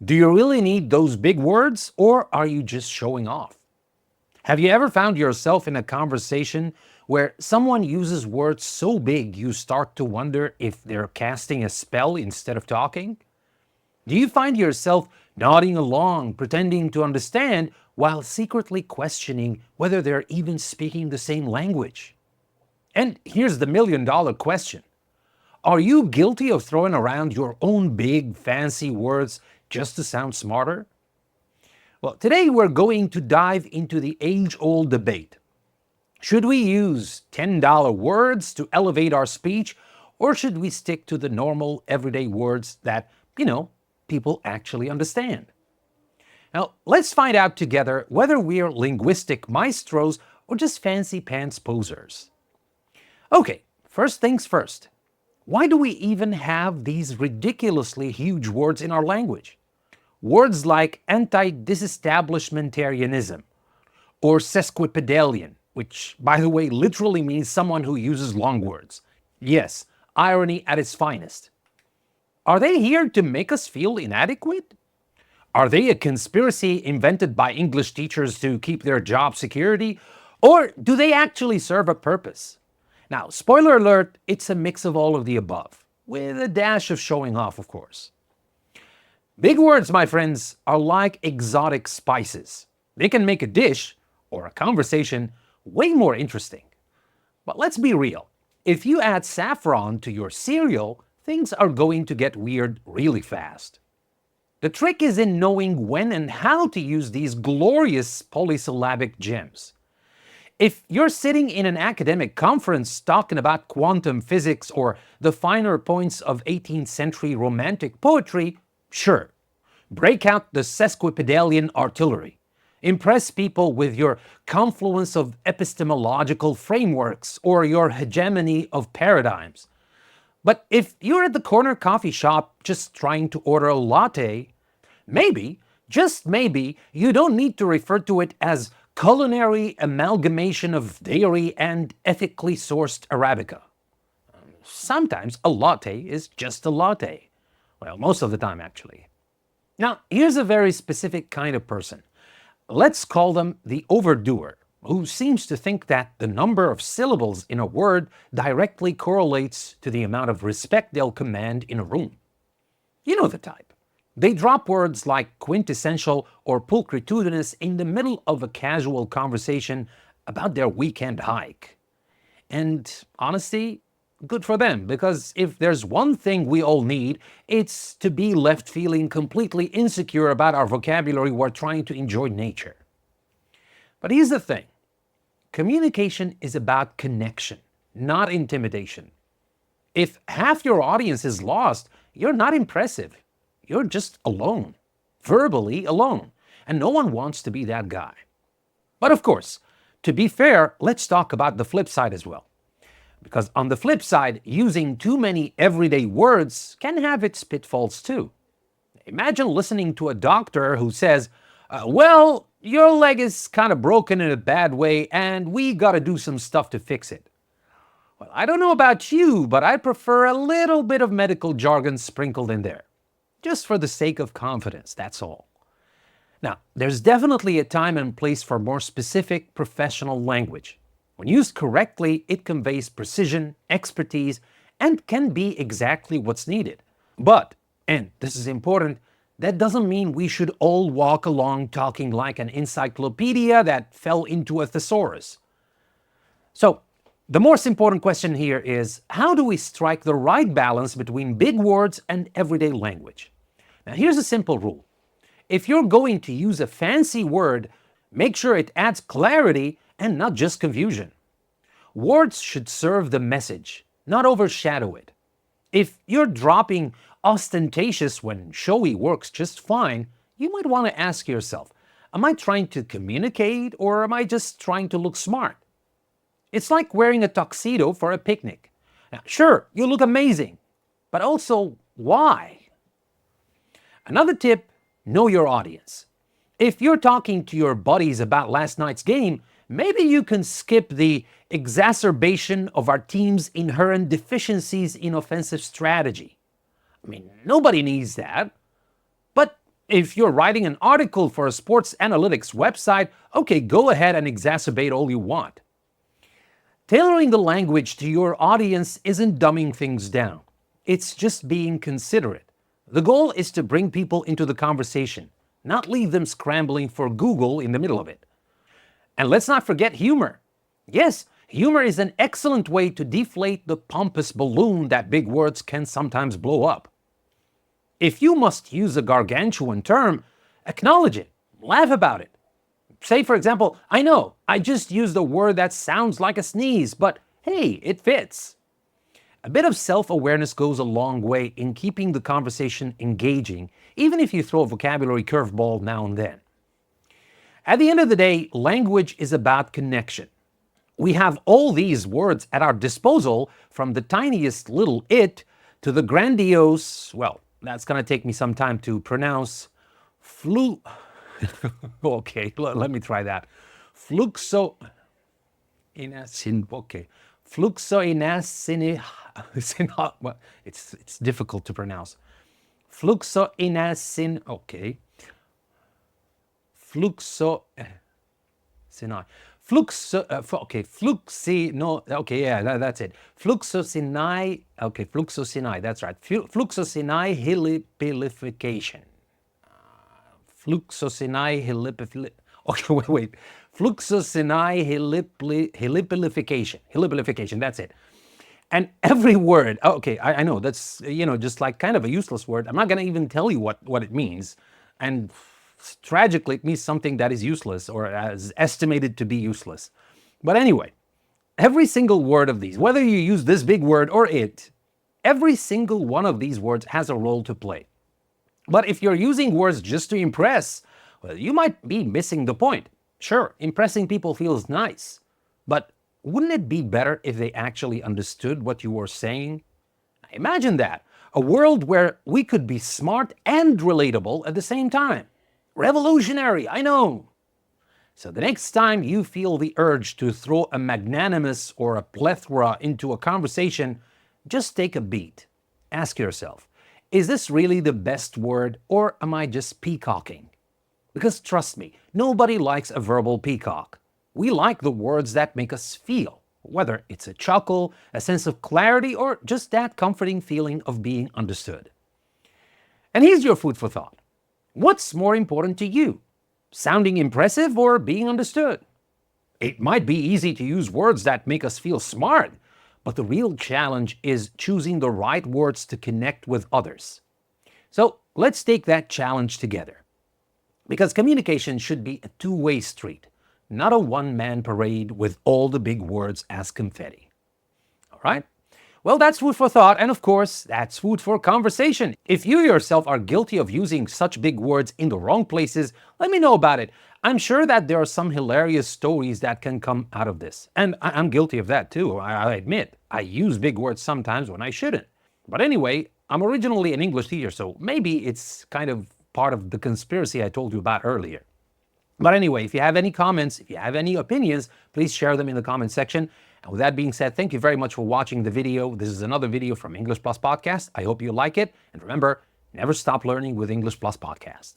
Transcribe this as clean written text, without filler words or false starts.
Do you really need those big words, or are you just showing off? Have you ever found yourself in a conversation where someone uses words so big you start to wonder if they're casting a spell instead of talking? Do you find yourself nodding along, pretending to understand, while secretly questioning whether they're even speaking the same language? And here's the million-dollar question. Are you guilty of throwing around your own big, fancy words just to sound smarter? Well, today we're going to dive into the age-old debate. Should we use $10 words to elevate our speech, or should we stick to the normal, everyday words that, people actually understand? Now, let's find out together whether we're linguistic maestros or just fancy pants posers. Okay, first things first. Why do we even have these ridiculously huge words in our language? Words like anti-disestablishmentarianism or sesquipedalian, which, by the way, literally means someone who uses long words. Yes, irony at its finest. Are they here to make us feel inadequate? Are they a conspiracy invented by English teachers to keep their job security? Or do they actually serve a purpose? Now, spoiler alert, it's a mix of all of the above, with a dash of showing off, of course. Big words, my friends, are like exotic spices. They can make a dish, or a conversation, way more interesting. But let's be real. If you add saffron to your cereal, things are going to get weird really fast. The trick is in knowing when and how to use these glorious polysyllabic gems. If you're sitting in an academic conference talking about quantum physics or the finer points of 18th century romantic poetry, sure, break out the sesquipedalian artillery. Impress people with your confluence of epistemological frameworks or your hegemony of paradigms. But if you're at the corner coffee shop just trying to order a latte, maybe, just maybe, you don't need to refer to it as culinary amalgamation of dairy and ethically sourced Arabica. Sometimes a latte is just a latte. Well, most of the time, actually. Now, here's a very specific kind of person. Let's call them the overdoer, who seems to think that the number of syllables in a word directly correlates to the amount of respect they'll command in a room. You know the type. They drop words like quintessential or pulchritudinous in the middle of a casual conversation about their weekend hike. And honestly, good for them, because if there's one thing we all need, it's to be left feeling completely insecure about our vocabulary while trying to enjoy nature. But here's the thing. Communication is about connection, not intimidation. If half your audience is lost, you're not impressive. You're just alone, verbally alone, and no one wants to be that guy. But of course, to be fair, let's talk about the flip side as well. Because on the flip side, using too many everyday words can have its pitfalls too. Imagine listening to a doctor who says, well, your leg is kind of broken in a bad way and we gotta do some stuff to fix it. Well, I don't know about you, but I prefer a little bit of medical jargon sprinkled in there. Just for the sake of confidence, that's all. Now, there's definitely a time and place for more specific professional language. When used correctly, it conveys precision, expertise, and can be exactly what's needed. But, and this is important, that doesn't mean we should all walk along talking like an encyclopedia that fell into a thesaurus. So, the most important question here is, how do we strike the right balance between big words and everyday language? Now, here's a simple rule. If you're going to use a fancy word, make sure it adds clarity and not just confusion. Words should serve the message, not overshadow it. If you're dropping ostentatious when showy works just fine, you might want to ask yourself, am I trying to communicate or am I just trying to look smart? It's like wearing a tuxedo for a picnic. Now, sure, you look amazing, but also, why? Another tip, know your audience. If you're talking to your buddies about last night's game, maybe you can skip the exacerbation of our team's inherent deficiencies in offensive strategy. I mean, nobody needs that. But If you're writing an article for a sports analytics website, okay, go ahead and exacerbate all you want. Tailoring the language to your audience isn't dumbing things down. It's just being considerate. The goal is to bring people into the conversation, not leave them scrambling for Google in the middle of it. And let's not forget humor. Yes, humor is an excellent way to deflate the pompous balloon that big words can sometimes blow up. If you must use a gargantuan term, acknowledge it, laugh about it. Say, for example, I know, I just used a word that sounds like a sneeze, but hey, it fits. A bit of self-awareness goes a long way in keeping the conversation engaging, even if you throw a vocabulary curveball now and then. At the end of the day, language is about connection. We have all these words at our disposal, from the tiniest little it to the grandiose, well, that's going to take me some time to pronounce, okay, let me try that. Fluxo, okay. Fluxoinacini, it's difficult to pronounce. Fluxoinacin, okay. Fluxosinai. That's it. Fluxosinai, okay, fluxosinai, that's right. Fluxosinai hilipilification. Okay, wait. Fluxosinai hilipilification, that's it. And every word, okay, I know, that's, just like kind of a useless word. I'm not going to even tell you what it means. And tragically, it means something that is useless or is estimated to be useless. But anyway, every single word of these, whether you use this big word or it, every single one of these words has a role to play. But if you're using words just to impress, well, you might be missing the point. Sure, impressing people feels nice, but wouldn't it be better if they actually understood what you were saying? Imagine that, a world where we could be smart and relatable at the same time. Revolutionary, I know. So the next time you feel the urge to throw a magnanimous or a plethora into a conversation, just take a beat. Ask yourself, is this really the best word, or am I just peacocking? Because trust me, nobody likes a verbal peacock. We like the words that make us feel, whether it's a chuckle, a sense of clarity, or just that comforting feeling of being understood. And here's your food for thought. What's more important to you? Sounding impressive or being understood? It might be easy to use words that make us feel smart, but the real challenge is choosing the right words to connect with others. So let's take that challenge together. Because communication should be a two-way street, not a one-man parade with all the big words as confetti. All right? Well, that's food for thought, and of course, that's food for conversation. If you yourself are guilty of using such big words in the wrong places, let me know about it. I'm sure that there are some hilarious stories that can come out of this. And I'm guilty of that too, I admit. I use big words sometimes when I shouldn't. But anyway, I'm originally an English teacher, so maybe it's kind of part of the conspiracy I told you about earlier. But anyway, if you have any comments, if you have any opinions, please share them in the comment section. And with that being said, thank you very much for watching the video. This is another video from English Plus Podcast. I hope you like it. And remember, never stop learning with English Plus Podcast.